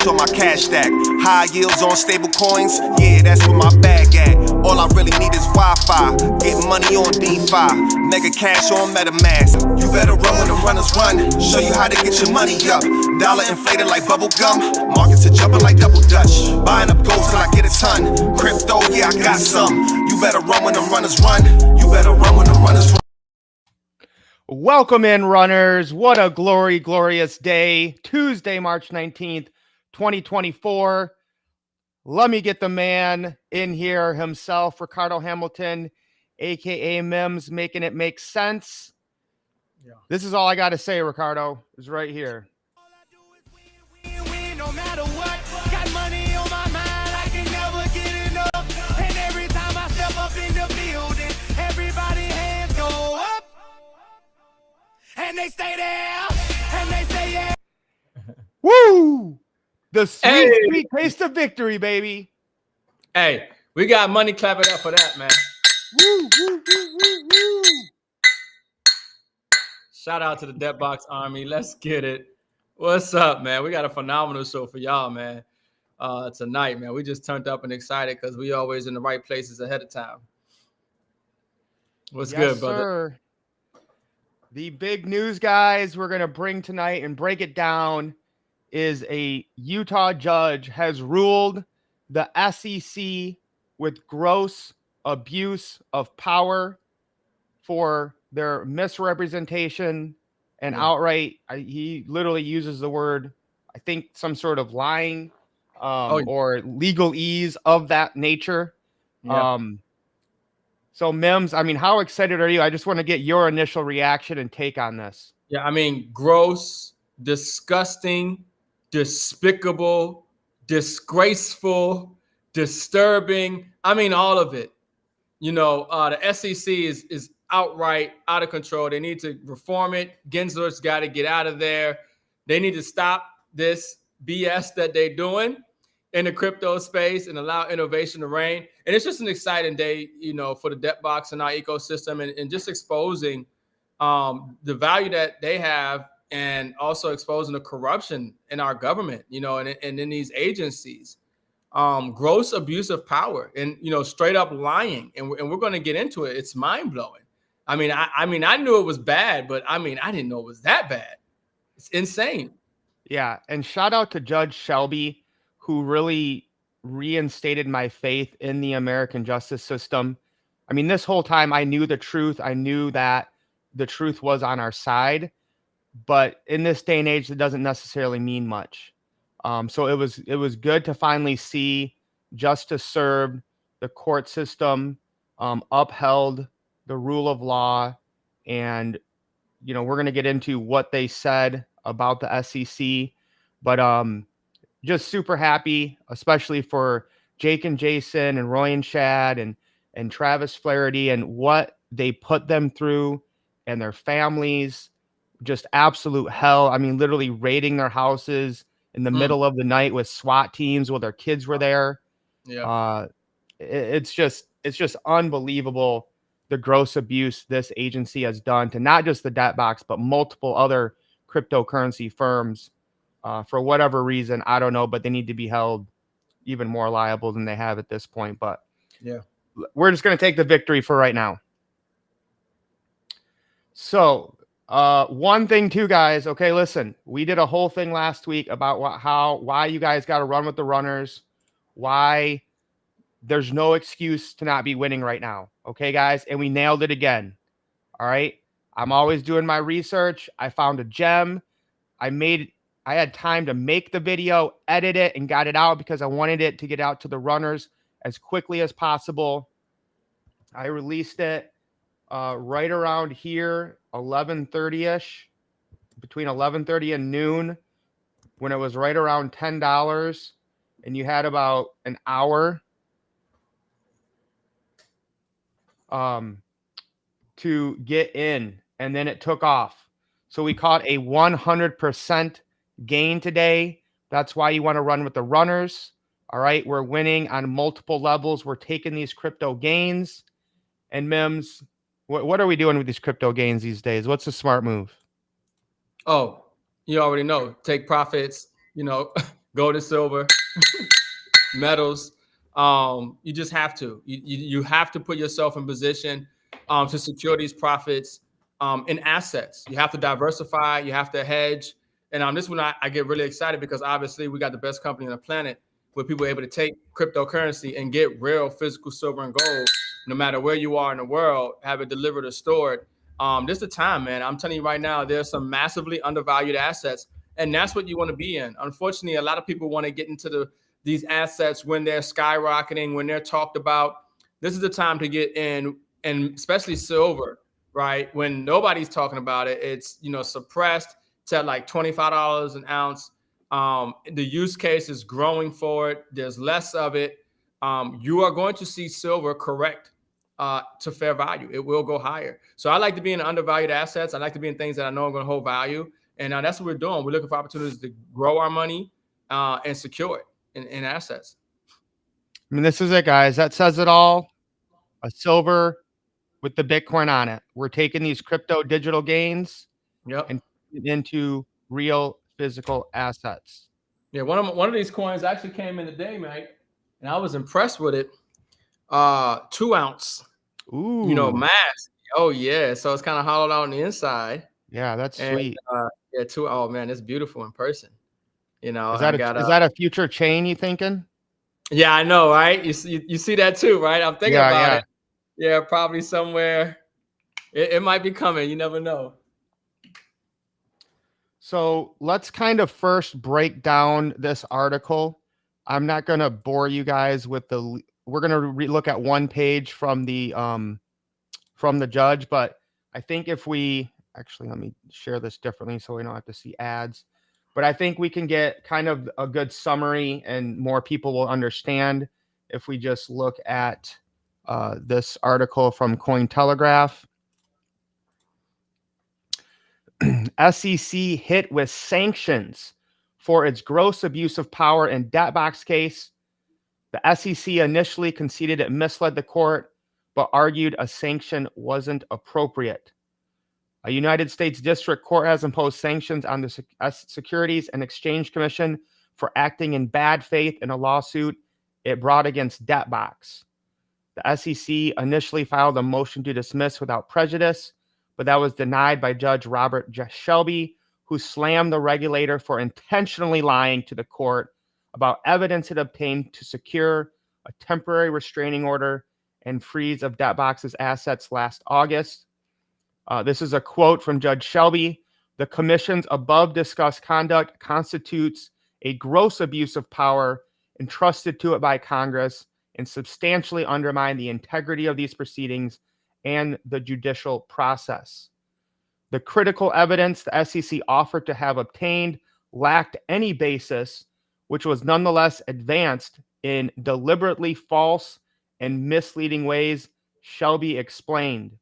cash on my cash stack. High yields on stable coins, yeah, that's where my bag at. All I really need is Wi-Fi, get money on DeFi, mega cash on MetaMask. You better run when the runners run, show you how to get your money up. Dollar inflated like bubble gum, markets are jumping like double dutch. Buying up gold till I get a ton, crypto, yeah, I got some. You better run when the runners run, you better run when the runners run. Welcome in, runners. What a glorious day. Tuesday, March 19th, 2024. Let me get the man in here himself, Ricardo Hamilton, a.k.a. M.I.M.S, making it make sense. Yeah. This is all I got to say, Ricardo, is right here. All I do is win, no matter what. Got money on my mind, I can never get enough. And every time I step up in the building, everybody hands go up. And they stay there, and they say yeah. Woo! The sweet taste of victory, baby. Hey, we got money. Clap it up for that, man. Woo, woo, woo, woo, woo. Shout out to the Debt Box Army. Let's get it. What's up, man? We got a phenomenal show for y'all, man. Tonight, man. We just turned up and excited because we always in the right places ahead of time. What's good, brother? Sir. The big news, guys, we're going to bring tonight and break it down is a Utah judge has ruled the SEC with gross abuse of power for their misrepresentation and outright, he literally uses the word, I think, some sort of lying or legalese of that nature. Yeah. So, M.I.M.S, I mean, how excited are you? I just want to get your initial reaction and take on this. Yeah, I mean, gross, disgusting, despicable, disgraceful, disturbing. I mean, all of it. You know, the SEC is outright out of control. They need to reform it. Gensler's got to get out of there. They need to stop this BS that they're doing in the crypto space and allow innovation to reign. And it's just an exciting day, you know, for the debt box and our ecosystem and just exposing the value that they have and also exposing the corruption in our government, you know, and in these agencies. Gross abuse of power and, you know, straight up lying. And we're going to get into it. It's mind blowing. I mean, I knew it was bad, but I mean, I didn't know it was that bad. It's insane. Yeah. And shout out to Judge Shelby, who really reinstated my faith in the American justice system. I mean, this whole time I knew the truth. I knew that the truth was on our side, but in this day and age, it doesn't necessarily mean much. So it was good to finally see justice served, the court system upheld the rule of law, and you know we're going to get into what they said about the SEC, but just super happy, especially for Jake and Jason and Roy and Chad and Travis Flaherty and what they put them through and their families. Just absolute hell. I mean, literally raiding their houses in the middle of the night with SWAT teams while their kids were there. Yeah. It's just unbelievable the gross abuse this agency has done to not just the debt box, but multiple other cryptocurrency firms. For whatever reason, I don't know, but they need to be held even more liable than they have at this point. But yeah, we're just going to take the victory for right now. So one thing too, guys. Okay, listen, we did a whole thing last week about why you guys got to run with the runners, why there's no excuse to not be winning right now. Okay, guys, and we nailed it again. All right, I'm always doing my research. I found a gem. I had time to make the video, edit it, and got it out because I wanted it to get out to the runners as quickly as possible. I released it right around here, 11:30-ish, between 11:30 and noon, when it was right around $10, and you had about an hour to get in, and then it took off. So we caught a 100% gain today. That's why you want to run with the runners. All right, we're winning on multiple levels. We're taking these crypto gains. And M.I.M.S, what are we doing with these crypto gains these days? What's the smart move? Oh, you already know. Take profits, you know, gold and silver, metals. You just have to. You have to put yourself in position to secure these profits in assets. You have to diversify. You have to hedge. And this one I get really excited because obviously we got the best company on the planet where people are able to take cryptocurrency and get real physical silver and gold, no matter where you are in the world, have it delivered or stored. This is the time, man. I'm telling you right now, there's some massively undervalued assets, and that's what you want to be in. Unfortunately, a lot of people want to get into these assets when they're skyrocketing, when they're talked about. This is the time to get in, and especially silver, right? When nobody's talking about it, it's suppressed to like $25 an ounce. The use case is growing for it. There's less of it. You are going to see silver correct to fair value. It will go higher. So I like to be in undervalued assets. I like to be in things that I know are going to hold value. And that's what we're doing. We're looking for opportunities to grow our money and secure it in assets. I mean, this is it, guys. That says it all. A silver with the Bitcoin on it. We're taking these crypto digital gains and into real physical assets. Yeah, one of these coins actually came in today, mate, and I was impressed with it. 2 ounce. Ooh. Mask. Oh yeah, so it's kind of hollowed out on the inside. Yeah, that's sweet. Yeah, oh man, it's beautiful in person. Is that a future chain you thinking? Yeah, I know, right? You see that too, right? I'm thinking about it. Yeah, probably somewhere. It might be coming. You never know. So let's kind of first break down this article. I'm not going to bore you guys with we're going to look at one page from the judge, but I think if we actually, let me share this differently so we don't have to see ads, but I think we can get kind of a good summary and more people will understand if we just look at this article from Cointelegraph. SEC hit with sanctions for its gross abuse of power and debt box case. The SEC initially conceded it misled the court, but argued a sanction wasn't appropriate. A United States District Court has imposed sanctions on the Securities and Exchange Commission for acting in bad faith in a lawsuit it brought against Debt-Box. The SEC initially filed a motion to dismiss without prejudice, but that was denied by Judge Robert Shelby, who slammed the regulator for intentionally lying to the court about evidence it obtained to secure a temporary restraining order and freeze of Debt-Box's assets last August. This is a quote from Judge Shelby. The commission's above discussed conduct constitutes a gross abuse of power entrusted to it by Congress and substantially undermine the integrity of these proceedings and the judicial process. The critical evidence the SEC offered to have obtained lacked any basis, which was nonetheless advanced in deliberately false and misleading ways, Shelby explained.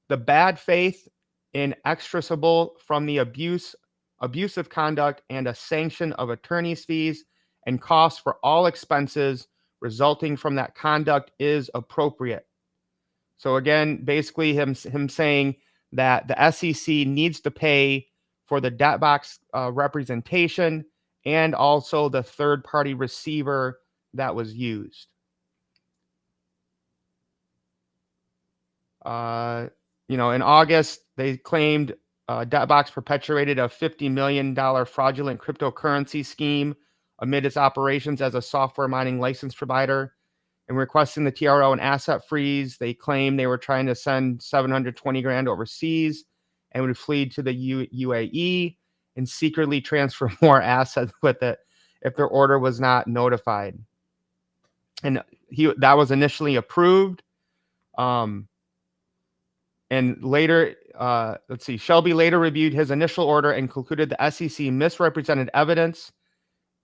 The bad faith inextricable from the abusive conduct and a sanction of attorney's fees and costs for all expenses resulting from that conduct is appropriate. So again, basically him saying that the SEC needs to pay for the debt box representation and also the third-party receiver that was used. In August, they claimed Debt-Box perpetuated a $50 million fraudulent cryptocurrency scheme amid its operations as a software mining license provider. And requesting the TRO an asset freeze, they claimed they were trying to send $720,000 overseas and would flee to the UAE and secretly transfer more assets with it if their order was not notified. And that was initially approved. And later, Shelby later reviewed his initial order and concluded the SEC misrepresented evidence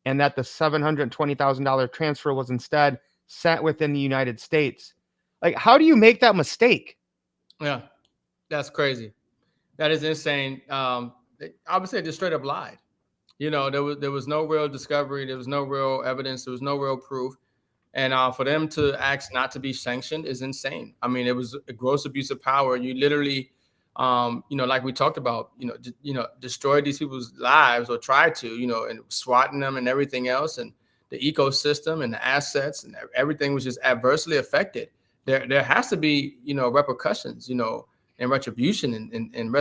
and that the $720,000 transfer was instead sent within the United States. Like, how do you make that mistake? Yeah, that's crazy. That is insane. Obviously, they just straight up lied. There was no real discovery. There was no real evidence. There was no real proof. And for them to ask not to be sanctioned is insane. I mean, it was a gross abuse of power. You literally like we talked about, destroy these people's lives or try to, and swatting them and everything else, and the ecosystem and the assets and everything was just adversely affected. There has to be, repercussions, and retribution and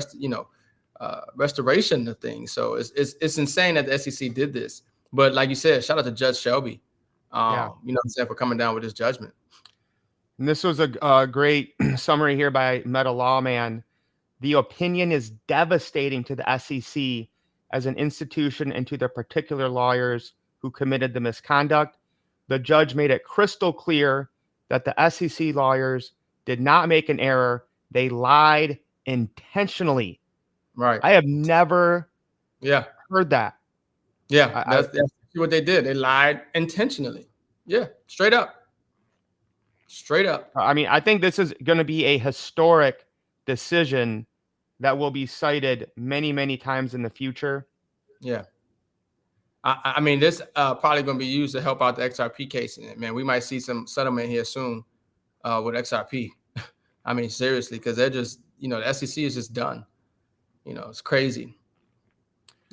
restoration of things. So it's insane that the SEC did this. But like you said, shout out to Judge Shelby, for coming down with this judgment. And this was a great summary here by Meta Lawman. The opinion is devastating to the SEC as an institution and to the particular lawyers who committed the misconduct. The judge made it crystal clear that the SEC lawyers did not make an error. They lied intentionally. Right. I have never heard that. Yeah, that's what they did. They lied intentionally. Yeah, straight up. Straight up. I mean, I think this is going to be a historic decision that will be cited many, many times in the future. Yeah. I mean, this probably going to be used to help out the XRP case. Man, we might see some settlement here soon with XRP. I mean, seriously, because they're just, the SEC is just done. It's crazy.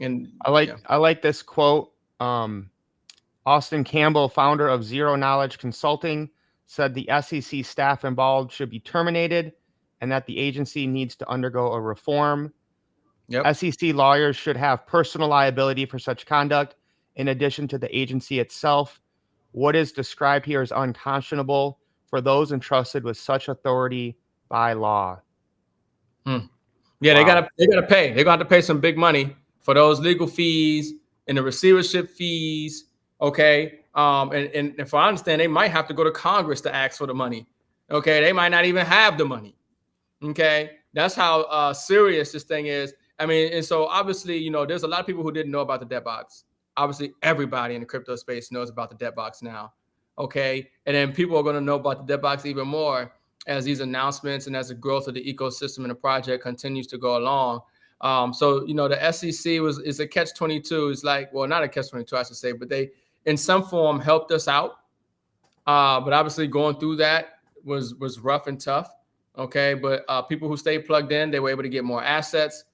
And I like this quote. Austin Campbell, founder of Zero Knowledge Consulting, said the SEC staff involved should be terminated and that the agency needs to undergo a reform. Yep. SEC lawyers should have personal liability for such conduct in addition to the agency itself. What is described here is unconscionable for those entrusted with such authority by law. Yeah, wow. They gotta pay. They're gonna have to pay some big money for those legal fees and the receivership fees. Okay. And if I understand, they might have to go to Congress to ask for the money. Okay, they might not even have the money. Okay, that's how serious this thing is. I mean, and so obviously, there's a lot of people who didn't know about the debt box. Obviously, everybody in the crypto space knows about the debt box now. Okay, and then people are going to know about the debt box even more as these announcements and as the growth of the ecosystem and the project continues to go along. So the SEC is a catch-22. It's like, well, not a catch-22, I should say, but they in some form helped us out. But obviously, going through that was rough and tough. Okay, but people who stayed plugged in, they were able to get more assets.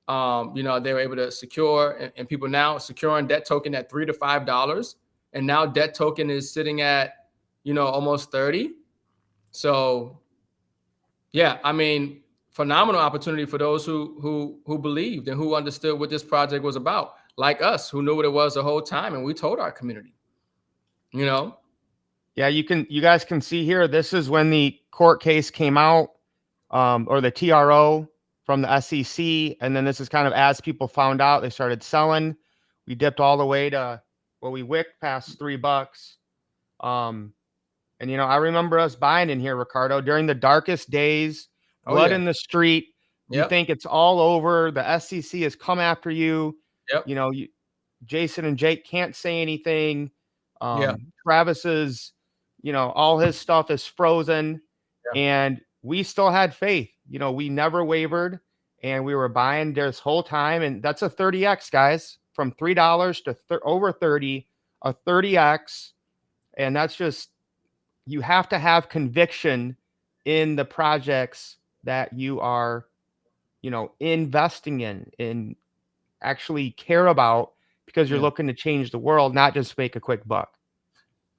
They were able to secure, and people now securing debt token at $3 to $5, and now debt token is sitting at almost 30. So yeah, I mean, phenomenal opportunity for those who believed and who understood what this project was about, like us, who knew what it was the whole time, and we told our community. Yeah, you guys can see here, this is when the court case came out, or the TRO from the SEC. And then this is kind of as people found out, they started selling. We dipped all the way to, we wicked past $3. And, I remember us buying in here, Ricardo, during the darkest days, blood in the street. You think it's all over. The SEC has come after you. Yep. Jason and Jake can't say anything. Travis's, all his stuff is frozen. And we still had faith. We never wavered, and we were buying this whole time. And that's a 30x, guys, from $3 to over 30, a 30x. And that's just, you have to have conviction in the projects that you are, investing in actually care about, because you're looking to change the world, not just make a quick buck.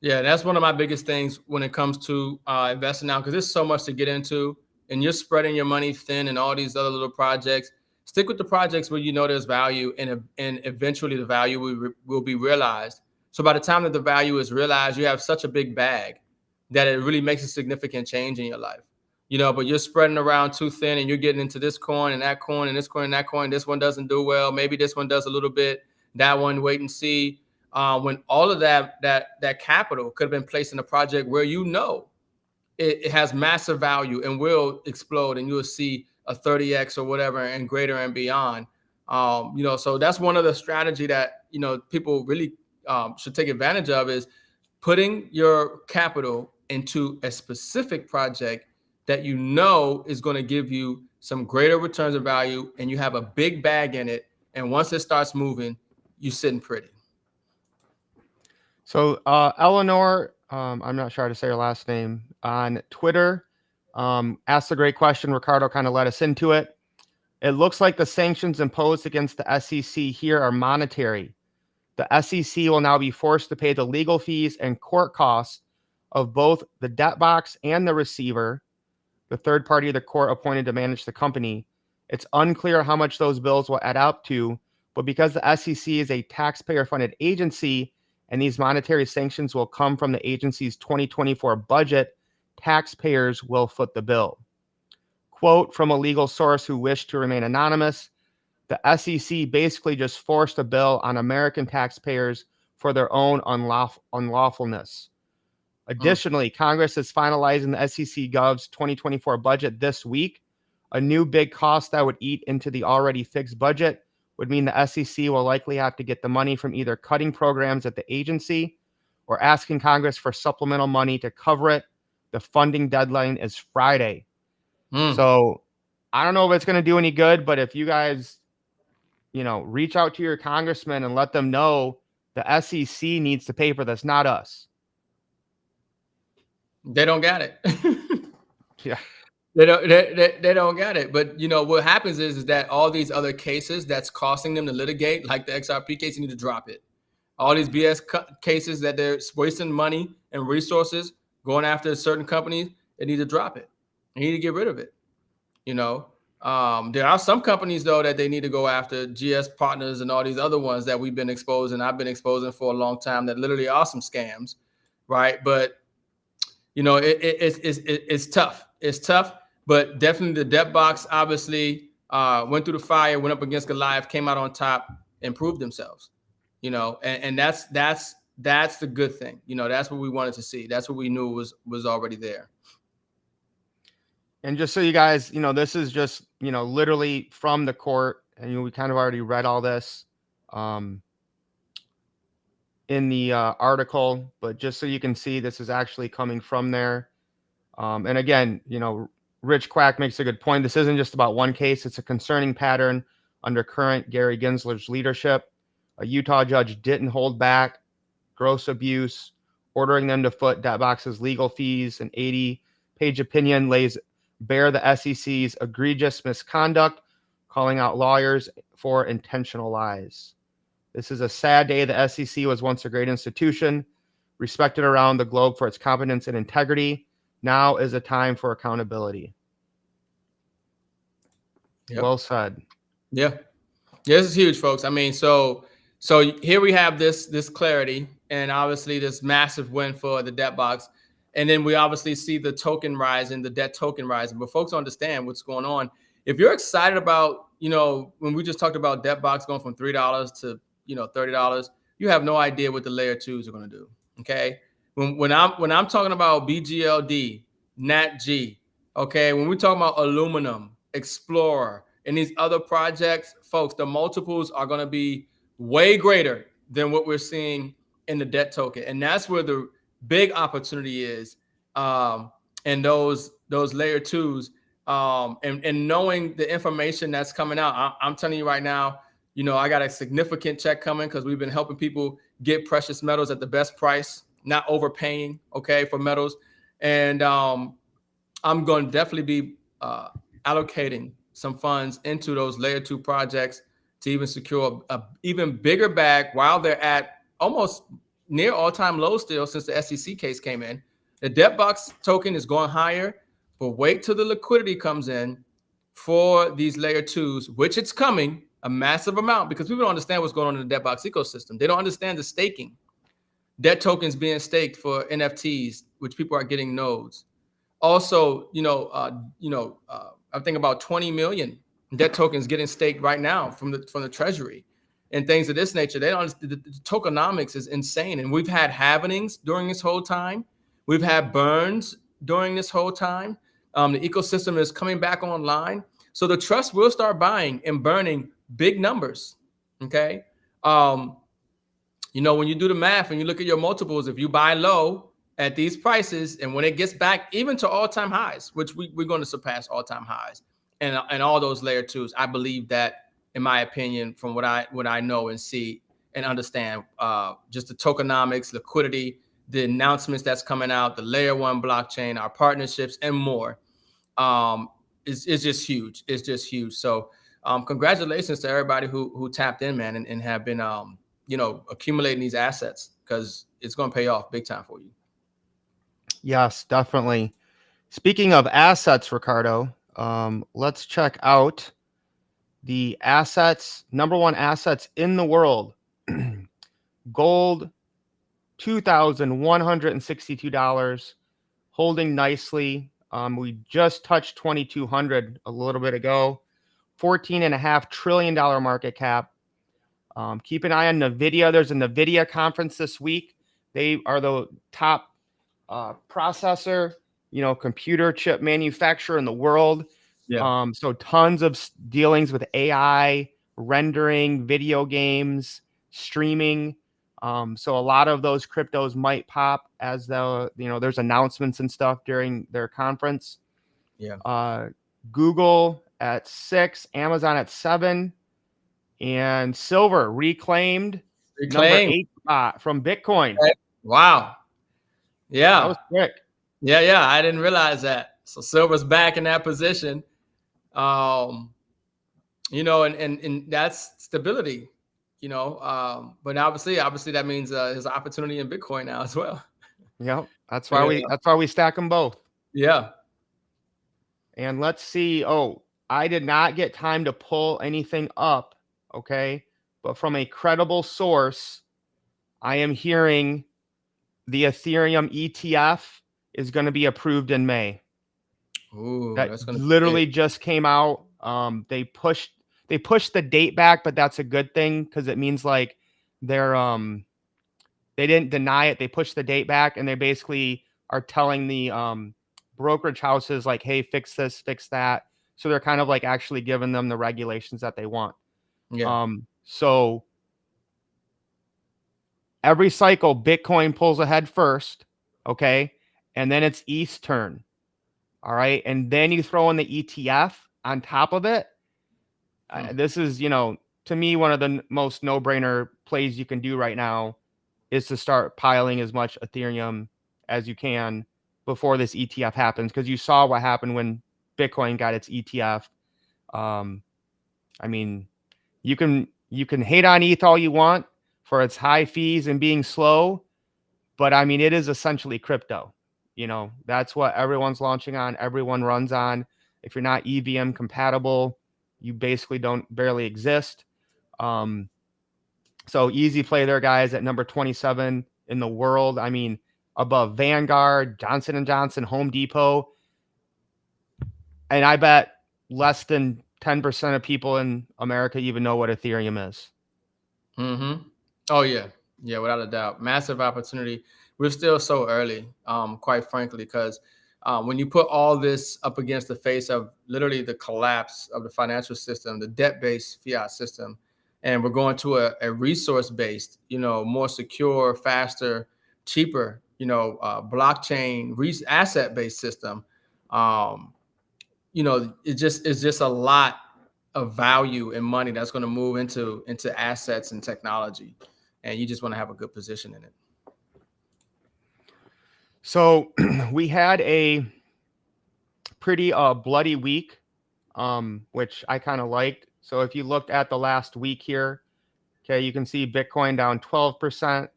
Yeah, that's one of my biggest things when it comes to investing now, because there's so much to get into, and you're spreading your money thin and all these other little projects. Stick with the projects where there's value, and eventually the value will be realized. So by the time that the value is realized, you have such a big bag that it really makes a significant change in your life. But you're spreading around too thin, and you're getting into this coin and that coin and this coin and that coin. This one doesn't do well. Maybe this one does a little bit. That one, wait and see. When all of that capital could have been placed in a project where it has massive value and will explode, and you'll see a 30x or whatever and greater and beyond. So that's one of the strategy that people really should take advantage of, is putting your capital into a specific project that is going to give you some greater returns of value, and you have a big bag in it. And once it starts moving, you're sitting pretty. So Eleanor, I'm not sure how to say her last name, on Twitter, asked a great question. Ricardo kind of led us into it. It looks like the sanctions imposed against the SEC here are monetary. The SEC will now be forced to pay the legal fees and court costs of both the debt box and the receiver, the third party the court appointed to manage the company. It's unclear how much those bills will add up to, but because the SEC is a taxpayer-funded agency and these monetary sanctions will come from the agency's 2024 budget, taxpayers will foot the bill. Quote from a legal source who wished to remain anonymous, the SEC basically just forced a bill on American taxpayers for their own unlawfulness. Additionally, Congress is finalizing the SEC Gov's 2024 budget this week. A new big cost that would eat into the already fixed budget would mean the SEC will likely have to get the money from either cutting programs at the agency or asking Congress for supplemental money to cover it. The funding deadline is Friday. So I don't know if it's going to do any good, but if you guys, reach out to your congressman and let them know the SEC needs to pay for this, not us. They don't got it. Yeah. They don't get it. But what happens is that all these other cases that's costing them to litigate, like the XRP case, you need to drop it. All these BS cases that they're wasting money and resources going after certain companies, they need to drop it. They need to get rid of it. There are some companies though that they need to go after, GS Partners and all these other ones that we've been exposing. I've been exposing for a long time that literally are some scams, right? But it's tough. It's tough. But definitely the debt box obviously went through the fire, went up against Goliath, came out on top, and proved themselves. And that's the good thing. That's what we wanted to see. That's what we knew was already there. And just so you guys, this is just, literally from the court, and we kind of already read all this in the article, but just so you can see, this is actually coming from there. And again, Rich Quack makes a good point. This isn't just about one case. It's a concerning pattern under current Gary Gensler's leadership. A Utah judge didn't hold back gross abuse, ordering them to foot debt box's legal fees. An 80-page opinion lays bare the SEC's egregious misconduct, calling out lawyers for intentional lies. This is a sad day. The SEC was once a great institution, respected around the globe for its competence and integrity. Now is a time for accountability. Yep. Well said. Yeah. This is huge, folks. I mean, so here we have this clarity and obviously this massive win for the debt box. And then we obviously see the token rising, the debt token rising. But folks understand what's going on. If you're excited about, when we just talked about debt box going from $3 to, $30, you have no idea what the layer twos are going to do. Okay. When I'm talking about BGLD, NatG, okay, when we talk about aluminum, Explorer, and these other projects, folks, the multiples are going to be way greater than what we're seeing in the debt token. And that's where the big opportunity is. And those layer twos, and knowing the information that's coming out, I'm telling you right now, I got a significant check coming because we've been helping people get precious metals at the best price, not overpaying, okay, for metals. And I'm going to definitely be allocating some funds into those layer 2 projects to even secure a even bigger bag while they're at almost near all-time low still since the SEC case came in. The debt box token is going higher, but wait till the liquidity comes in for these layer 2s, which it's coming, a massive amount, because people don't understand what's going on in the debt box ecosystem. They don't understand the staking. Debt tokens being staked for NFTs, which people are getting nodes. Also, I'm thinking about 20 million debt tokens getting staked right now from the treasury and things of this nature. The tokenomics is insane. And we've had halvenings during this whole time. We've had burns during this whole time. The ecosystem is coming back online. So the trust will start buying and burning big numbers. Okay. When you do the math and you look at your multiples, if you buy low at these prices, and when it gets back even to all-time highs, which we're going to surpass all-time highs, and all those layer 2s, I believe that, in my opinion, from what I know and see and understand, just the tokenomics, liquidity, the announcements that's coming out, the layer 1 blockchain, our partnerships, and more, is just huge. It's just huge. So congratulations to everybody who tapped in, man, and have been accumulating these assets, because it's going to pay off big time for you. Yes, definitely. Speaking of assets, Ricardo, let's check out the assets, number one assets in the world. Gold, $2,162, holding nicely. We just touched 2,200 a little bit ago. $14.5 trillion market cap. Keep an eye on NVIDIA. There's a NVIDIA conference this week. They are the top processor, computer chip manufacturer in the world. Yeah. So tons of dealings with AI, rendering, video games, streaming. So a lot of those cryptos might pop as there's announcements and stuff during their conference. Yeah. Google at 6, Amazon at 7, and silver reclaimed. Number 8 spot from Bitcoin. Wow. Yeah. That was quick. Yeah. I didn't realize that. So silver's back in that position. And that's stability, but obviously that means there's opportunity in Bitcoin now as well. Yep. That's why we stack them both. Yeah. And let's see. Oh, I did not get time to pull anything up. Okay. But from a credible source, I am hearing the Ethereum ETF is going to be approved in May. Ooh, that that's gonna literally just came out. They pushed the date back, but that's a good thing because it means like they didn't deny it. They pushed the date back, and they basically are telling the brokerage houses like, hey, fix this, fix that. So they're kind of like actually giving them the regulations that they want. Yeah. So every cycle, Bitcoin pulls ahead first, okay? And then it's ETH's turn, all right? And then you throw in the ETF on top of it. This is, to me, one of the most no-brainer plays you can do right now is to start piling as much Ethereum as you can before this ETF happens, because you saw what happened when Bitcoin got its ETF. I mean, you can hate on ETH all you want for its high fees and being slow, but I mean, it is essentially crypto. That's what everyone's launching on. Everyone runs on. If you're not EVM compatible, you basically barely exist. So easy play there, guys, at number 27 in the world. I mean, above Vanguard, Johnson & Johnson, Home Depot. And I bet less than 10% of people in America even know what Ethereum is. Mm-hmm. Oh, yeah. Yeah, without a doubt. Massive opportunity. We're still so early, quite frankly, because when you put all this up against the face of literally the collapse of the financial system, the debt-based fiat system, and we're going to a resource-based, more secure, faster, cheaper, blockchain, asset-based system, it's just a lot of value and money that's going to move into assets and technology, and you just want to have a good position in it. So we had a pretty bloody week, which I kind of liked. So if you looked at the last week here, okay, you can see Bitcoin down 12%.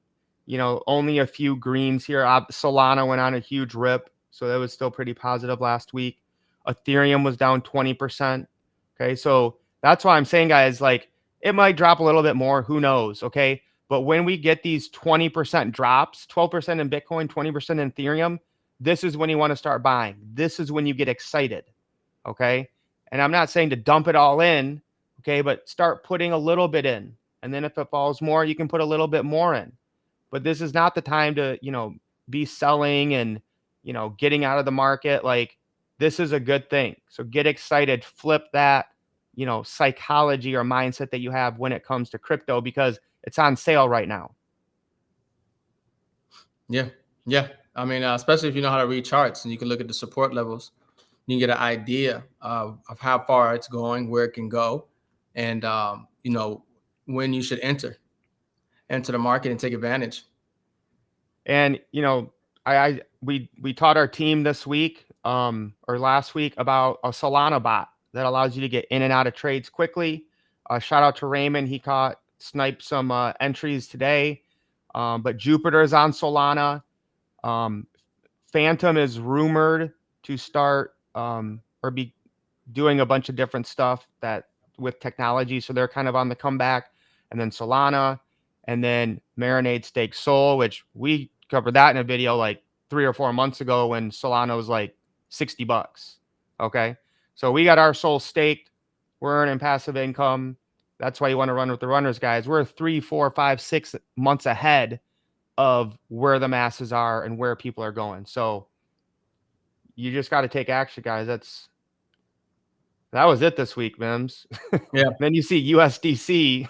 Only a few greens here. Solana went on a huge rip, so that was still pretty positive last week. Ethereum was down 20%. Okay, so that's why I'm saying, guys, like, it might drop a little bit more. Who knows? Okay, but when we get these 20% drops, 12% in Bitcoin, 20% in Ethereum, this is when you want to start buying. This is when you get excited. Okay, and I'm not saying to dump it all in. Okay, but start putting a little bit in, and then if it falls more, you can put a little bit more in. But this is not the time to, be selling and, getting out of the market. Like, this is a good thing. So get excited, flip that, psychology or mindset that you have when it comes to crypto, because it's on sale right now. Yeah. Yeah. I mean, especially if you know how to read charts and you can look at the support levels, you can get an idea of how far it's going, where it can go, and, when you should enter the market and take advantage. And, we taught our team this week or last week about a Solana bot that allows you to get in and out of trades quickly. Shout out to Raymond. He sniped some entries today. But Jupiter is on Solana. Phantom is rumored to start or be doing a bunch of different stuff that with technology. So they're kind of on the comeback. And then Solana, and then Marinade Stake Sol, which we covered that in a video like 3 or 4 months ago when Solana was like $60. Okay. So we got our Sol staked. We're earning passive income. That's why you want to run with the runners, guys. We're 3, 4, 5, 6 months ahead of where the masses are and where people are going. So you just got to take action, guys. That was it this week, Mims. Yeah. Then you see USDC.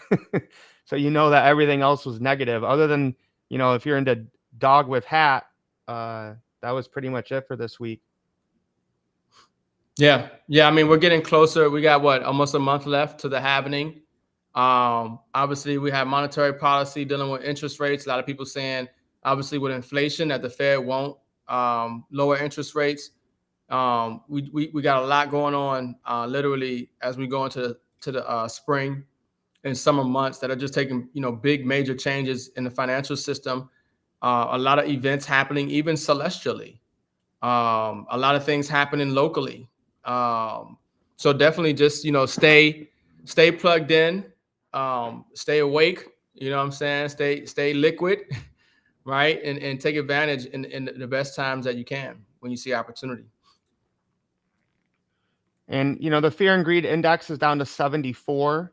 So you know that everything else was negative other than, if you're into dog with hat, that was pretty much it for this week. Yeah. I mean, we're getting closer. We got almost a month left to the halvening. Obviously, we have monetary policy dealing with interest rates. A lot of people saying, obviously, with inflation, that the Fed won't lower interest rates. We got a lot going on, literally, as we go into the spring and summer months that are just taking, big major changes in the financial system. A lot of events happening, even celestially. A lot of things happening locally. So definitely just, stay plugged in, stay awake, you know what I'm saying? Stay liquid, right? And take advantage in the best times that you can when you see opportunity. And, the fear and greed index is down to 74.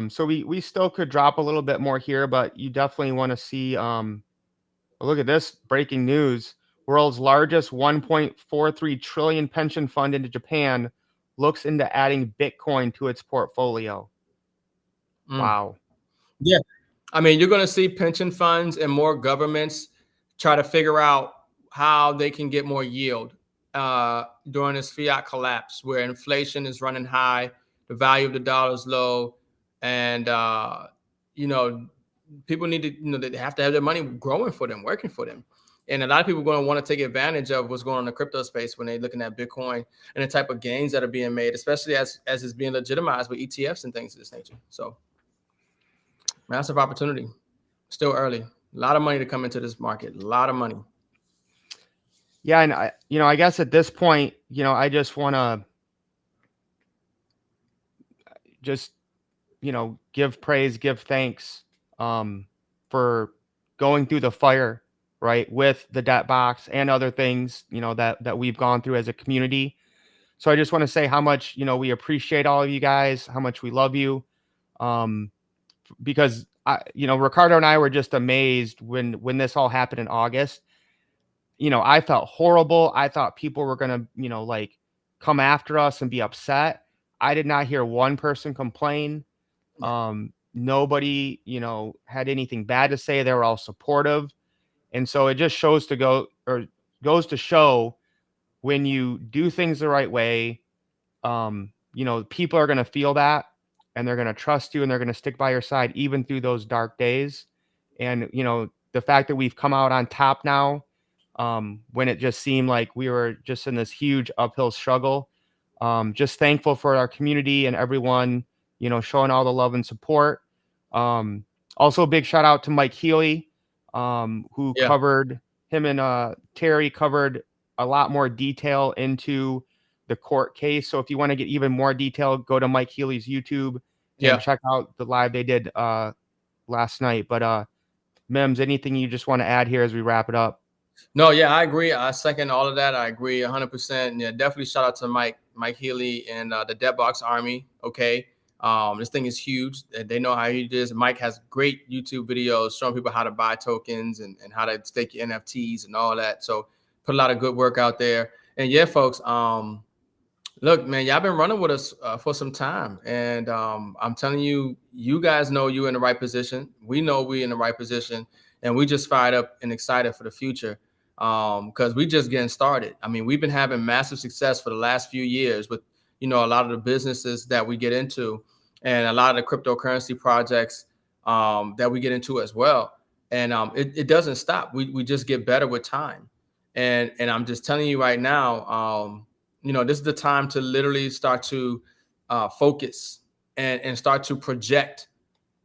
So we still could drop a little bit more here, but you definitely want to see, look at this breaking news. World's largest 1.43 trillion pension fund into Japan looks into adding Bitcoin to its portfolio. Wow. Yeah. I mean, you're going to see pension funds and more governments try to figure out how they can get more yield during this fiat collapse where inflation is running high, the value of the dollar is low, and, people need to, they have to have their money growing for them, working for them. And a lot of people are going to want to take advantage of what's going on in the crypto space when they're looking at Bitcoin and the type of gains that are being made, especially as it's being legitimized with ETFs and things of this nature. So massive opportunity. Still early. A lot of money to come into this market. A lot of money. Yeah, and I guess at this point, I just want to give praise, give thanks for going through the fire, right, with the debt box and other things, that we've gone through as a community. So I just want to say how much, we appreciate all of you guys, how much we love you. Because Ricardo and I were just amazed when this all happened in August. I felt horrible. I thought people were going to, come after us and be upset. I did not hear one person complain. Nobody, had anything bad to say. They were all supportive. And so it just goes to show when you do things the right way, people are going to feel that and they're going to trust you and they're going to stick by your side, even through those dark days. And, the fact that we've come out on top now, when it just seemed like we were just in this huge uphill struggle, just thankful for our community and everyone, showing all the love and support. Also a big shout out to Mike Healy, who covered him and Terry covered a lot more detail into the court case. So if you want to get even more detail, go to Mike Healy's YouTube and check out the live they did last night. But Mims, anything you just want to add here as we wrap it up? No, yeah, I agree. I second all of that. I agree 100%. And yeah, definitely shout out to Mike Healy and the Deadbox Army. Okay. This thing is huge. They know how he does. Mike has great YouTube videos showing people how to buy tokens and how to stake your NFTs and all that. So put a lot of good work out there. And yeah, folks, look, man, y'all been running with us for some time. And I'm telling you, you guys know you're in the right position. We know we're in the right position. And we just fired up and excited for the future because we just getting started. I mean, we've been having massive success for the last few years with, a lot of the businesses that we get into and a lot of the cryptocurrency projects that we get into as well. And it doesn't stop. We just get better with time. And I'm just telling you right now, This is the time to literally start to focus and start to project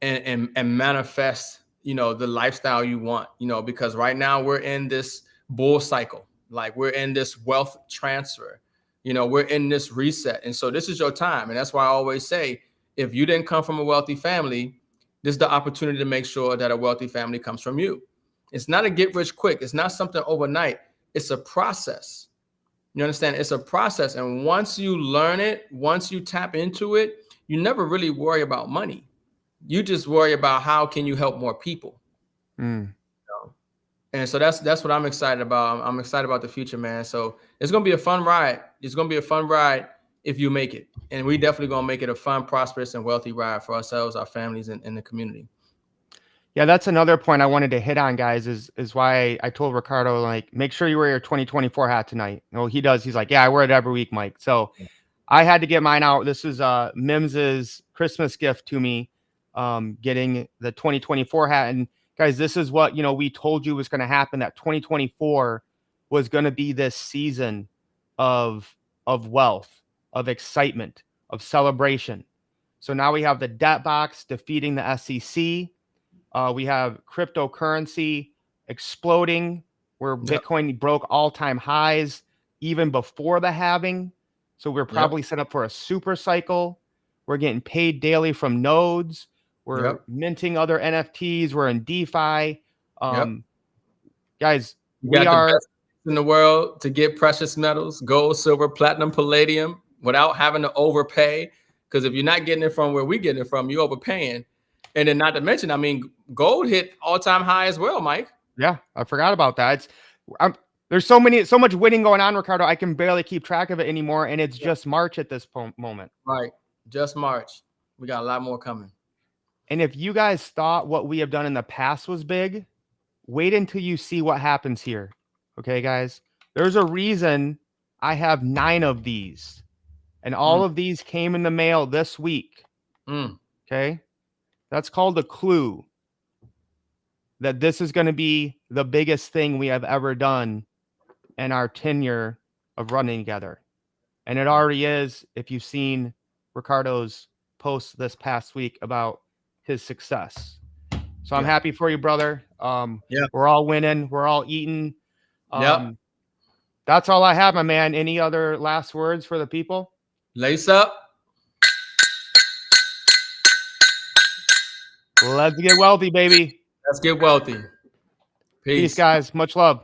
and manifest, the lifestyle you want, because right now we're in this bull cycle. Like, we're in this wealth transfer, we're in this reset. And so this is your time. And that's why I always say, if you didn't come from a wealthy family, this is the opportunity to make sure that a wealthy family comes from you. It's not a get rich quick. It's not something overnight. It's a process. You understand? It's a process. And once you learn it, once you tap into it, you never really worry about money. You just worry about how can you help more people. And so that's what I'm excited about. I'm excited about the future, man. So it's gonna be a fun ride. It's gonna be a fun ride if you make it. And we definitely gonna make it a fun, prosperous, and wealthy ride for ourselves, our families, and the community. Yeah, that's another point I wanted to hit on, guys, is why I told Ricardo, like, make sure you wear your 2024 hat tonight. No, he does. He's like, yeah, I wear it every week, Mike. So I had to get mine out. This is M.I.M.S's Christmas gift to me, getting the 2024 hat. And guys, this is what, we told you was going to happen, that 2024 was going to be this season of wealth, of excitement, of celebration. So now we have the debt box defeating the SEC. We have cryptocurrency exploding, where Bitcoin broke all-time highs even before the halving. So we're probably set up for a super cycle. We're getting paid daily from nodes. We're minting other NFTs. We're in DeFi. Guys, we are the best in the world to get precious metals, gold, silver, platinum, palladium, without having to overpay. Because if you're not getting it from where we getting it from, you're overpaying. And then, not to mention, I mean, gold hit all-time high as well, Mike. Yeah, I forgot about that. There's so much winning going on, Ricardo. I can barely keep track of it anymore, and it's just March at this moment. Right, just March. We got a lot more coming. And if you guys thought what we have done in the past was big, wait until you see what happens here. Okay, guys? There's a reason I have 9 of these, and all of these came in the mail this week. Okay? That's called a clue that this is going to be the biggest thing we have ever done in our tenure of running together. And it already is, if you've seen Ricardo's post this past week about his success. So I'm happy for you, brother. We're all winning. We're all eating. That's all I have, my man. Any other last words for the people? Lace up. Let's get wealthy, baby. Let's get wealthy. Peace, guys. Much love.